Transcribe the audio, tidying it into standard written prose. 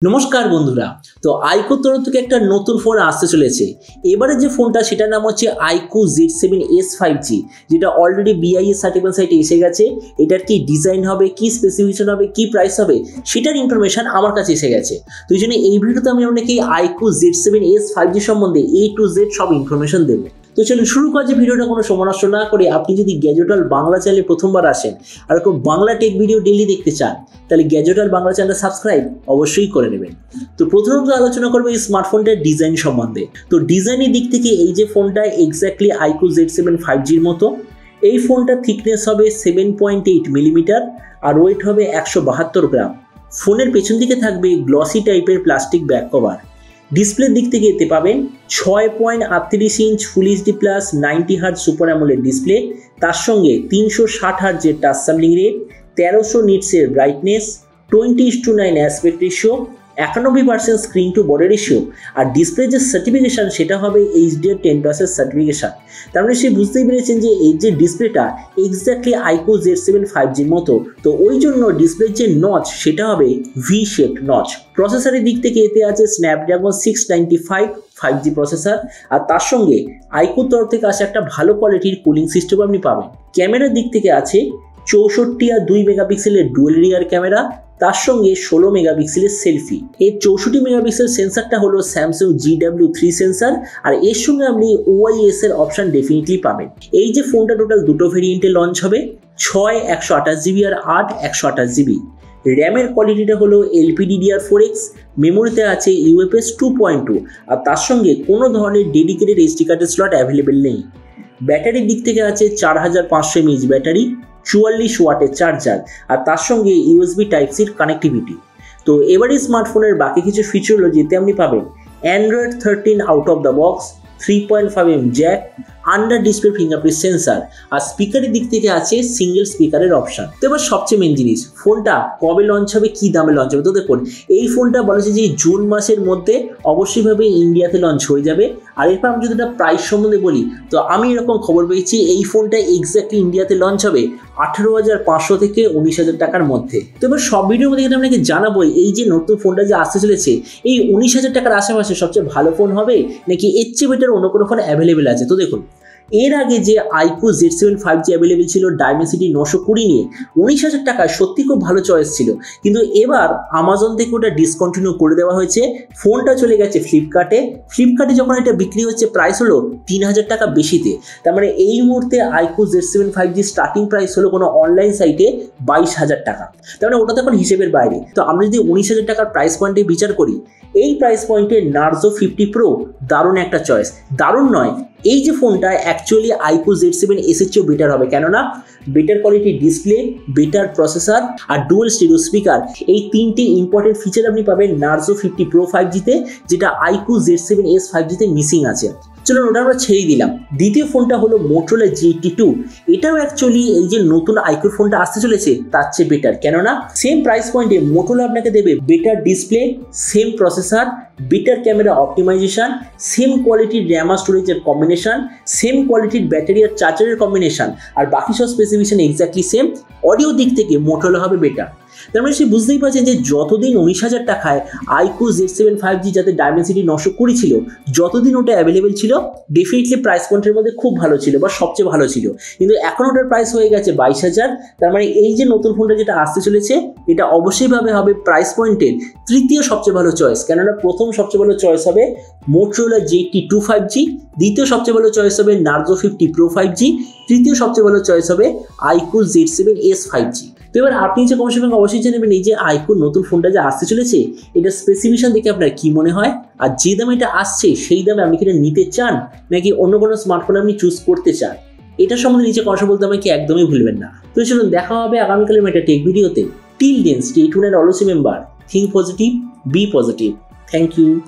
नमस्कार बंधुरा तो आईको तरफ থেকে একটা নতুন ফোন আসতে চলেছে। এবারে যে ফোনটা সেটার নাম হচ্ছে IQOO Z7s 5G, যেটা অলরেডি BIS সার্টিফিকেশন সাইটে এসে গেছে। এটার কি ডিজাইন হবে, কি স্পেসিফিকেশন হবে, কি প্রাইস হবে সেটার ইনফরমেশন আমার কাছে এসে গেছে। তো এই জন্য এই ভিডিওতে আমি আপনাকে IQOO Z7s 5G সম্বন্ধে A to Z সব ইনফরমেশন দেব। তো চলুন শুরু করা যে ভিডিওটা কোনো সময় নষ্ট না করে আপনি যদি গ্যাজেট ওয়ার্ল্ড বাংলা চ্যানেলে প্রথমবার আসেন আর এরকম বাংলা টেক ভিডিও ডেইলি দেখতে চান তাহলে গ্যাজেট ওয়ার্ল্ড বাংলা চ্যানেলটা সাবস্ক্রাইব অবশ্যই করে নেবেন। তো প্রথমত আলোচনা করব এই স্মার্টফোনটার ডিজাইন সম্বন্ধে। তো ডিজাইনের দিক থেকে এই যে ফোনটা এক্স্যাক্টলি IQOO Z7 5Gর মতো। এই ফোনটা থিকনেস হবে 7.8 মিলিমিটার আর ওয়েট হবে 172 গ্রাম। ফোনের পেছন দিকে থাকবে গ্লসি টাইপের প্লাস্টিক ব্যাক কভার। ডিসপ্লের দিক থেকে এতে পাবেন 6.38 inch full HD plus 90 hertz super AMOLED display, তার সঙ্গে 360 হার্জের টাচ স্যাম্পলিং রেট, 1300 নিটসের brightness, 20:9 aspect ratio, 91% screen to body ratio. আর ডিসপ্লে যে সার্টিফিকেশন সেটা হবে HDR 10+ সার্টিফিকেশন। তার মানে সে বুঝতেই পেরেছেন যে এই যে ডিসপ্লেটা এক্স্যাক্টলি IQOO Z7 5Gর মতো। তো ওই জন্য ডিসপ্লের যে নচ সেটা হবে ভি শেপ নচ। প্রসেসরের দিক থেকে এতে আছে স্ন্যাপড্রাগন 695 5G প্রসেসর, আর তার সঙ্গে IQOO তরফ থেকে আসে একটা ভালো কোয়ালিটির কুলিং সিস্টেম আপনি পাবেন। ক্যামেরার দিক থেকে আছে 64 আর 2 মেগাপিক্সেলের ডুয়েল রিয়ার ক্যামেরা, তার সঙ্গে 16 মেগাপিক্সেলের সেলফি। এর 64 মেগাপিক্সেল সেন্সারটা হলো স্যামসাং GW3 সেন্সার, আর এর সঙ্গে আপনি OIS এর অপশন ডেফিনেটলি পাবেন। এই যে ফোনটা টোটাল দুটো ভেরিয়েন্টে লঞ্চ হবে, 6 128GB আর 8 128GB। র্যামের কোয়ালিটিটা হলো LPDDR4X, মেমোরিতে আছে UFS 2.2, আর তার সঙ্গে কোনো ধরনের ডেডিকেটেড SD কার্ডের স্লট অ্যাভেলেবেল নেই। ব্যাটারির দিক থেকে আছে 4500 mAh ব্যাটারি, 44 ওয়াটের চার্জার, আর তার সঙ্গে USB Type-C কানেক্টিভিটি। তো এবারে স্মার্টফোনের বাকি কিছু ফিচার হলো যেতে আপনি পাবেন Android 13 out of the box, 3.5mm jack, under display fingerprint sensor, আর স্পিকারের দিক থেকে আছে সিঙ্গেল স্পিকারের অপশন। তো এবার সবচেয়ে মেন জিনিস, ফোনটা কবে লঞ্চ হবে, কি দামে লঞ্চ হবে। তো দেখুন এই ফোনটা বলা হচ্ছে যে জুন মাসের মধ্যে অবশ্যইভাবে ইন্ডিয়াতে লঞ্চ হয়ে যাবে। আর এরপর আমি যদি একটা প্রাইস সম্বন্ধে বলি, তো আমি এরকম খবর পেয়েছি এই ফোনটা এক্স্যাক্টলি ইন্ডিয়াতে লঞ্চ হবে 18,500 থেকে 19,000 টাকার মধ্যে। তো এবার সব ভিডিওর মধ্যে কিন্তু আপনাকে জানাবো এই যে নতুন ফোনটা যে আসতে চলেছে এই 19,000 টাকার আশেপাশে সবচেয়ে ভালো ফোন হবে নাকি এর চেয়ে বেটার অন্য কোনো ফোন অ্যাভেলেবেল আছে। তো দেখুন এর আগে যে IQOO Z7 5G অ্যাভেলেবেল ছিল ডাইমেনসিটি 920 নিয়ে 19,000 টাকায় সত্যি খুব ভালো চয়েস ছিল, কিন্তু এবার আমাজন থেকে ওটা ডিসকন্টিনিউ করে দেওয়া হয়েছে। ফোনটা চলে গেছে ফ্লিপকার্টে যখন এটা বিক্রি হচ্ছে প্রাইস হলো 3,000 টাকা বেশিতে। তার মানে এই মুহূর্তে IQOO Z7 5G starting price হলো কোনো অনলাইন সাইটে 22,000 টাকা। তার মানে ওটা তো এখন হিসেবের বাইরে। তো আমরা যদি 19,000 টাকার প্রাইস পয়েন্টে বিচার করি, এই প্রাইস পয়েন্টে নার্জো 50 Pro দারুণ একটা চয়েস। দারুণ নয়, এই যে ফোনটা অ্যাকচুয়ালি IQOO Z7s এর চেয়েও বেটার হবে। কেননা better quality display, better processor আর ডুয়াল স্টেরিও স্পিকার, এই তিনটি ইম্পর্টেন্ট ফিচার আপনি পাবেন নার্জো 50 Pro 5Gতে, যেটা IQOO Z7s 5Gতে মিসিং আছে। চলুন ওটা আমরা ছেড়ে দিলাম। দ্বিতীয় ফোনটা হলো Motorola G82। এটাও অ্যাকচুয়ালি এই যে নতুন IQOO ফোনটা আসতে চলেছে তার চেয়ে বেটার। কেননা সেম প্রাইস পয়েন্টে Motorola আপনাকে দেবে better display, same processor, better camera optimization, same কোয়ালিটির র্যাম আর স্টোরেজের কম্বিনেশন, সেম কোয়ালিটির ব্যাটারি আর চার্জারের কম্বিনেশন, আর বাকি সব স্পেসিফিকেশন এক্স্যাক্টলি সেম। অডিও দিক থেকে Motorola হবে বেটার। তার মানে সে বুঝতেই পারছেন যে যতদিন 19,000 টাকায় IQOO Z7 5G যাতে ডাইমেনসিটি 920 ছিল, যতদিন ওটা অ্যাভেলেবেল ছিল ডেফিনেটলি প্রাইস পয়েন্টের মধ্যে খুব ভালো ছিল বা সবচেয়ে ভালো ছিল, কিন্তু এখন ওটার প্রাইস হয়ে গেছে 22,000। তার মানে এই যে নতুন ফোনটা যেটা আসতে চলেছে এটা অবশ্যইভাবে হবে প্রাইস পয়েন্টের তৃতীয় সবচেয়ে ভালো চয়েস। কেননা প্রথম সবচেয়ে ভালো চয়েস হবে Motorola G82 5G, দ্বিতীয় সবচেয়ে ভালো চয়েস হবে নার্জো 50 Pro 5G, তৃতীয় সবচেয়ে ভালো চয়েস হবে IQOO Z7s 5G। তো এবার আপনি যে কমেন্ট সেকশনে অবশ্যই জানাবেন এই যে IQOO নতুন ফোনটা যে আসতে চলেছে এটা স্পেসিফিকেশন দেখে আপনার কি মনে হয়, আর যে দামে এটা আসছে সেই দামে আপনি কি এটা নিতে চান নাকি অন্য কোনো স্মার্টফোন আপনি চুজ করতে চান। এটা সম্বন্ধে নিচে কথা বলতে আমাকে একদমই ভুলবেন না। তো চলুন দেখা হবে আগামীকালের একটা টেক ভিডিওতে। Till then stay tuned and always remember, think positive, be positive. Thank you.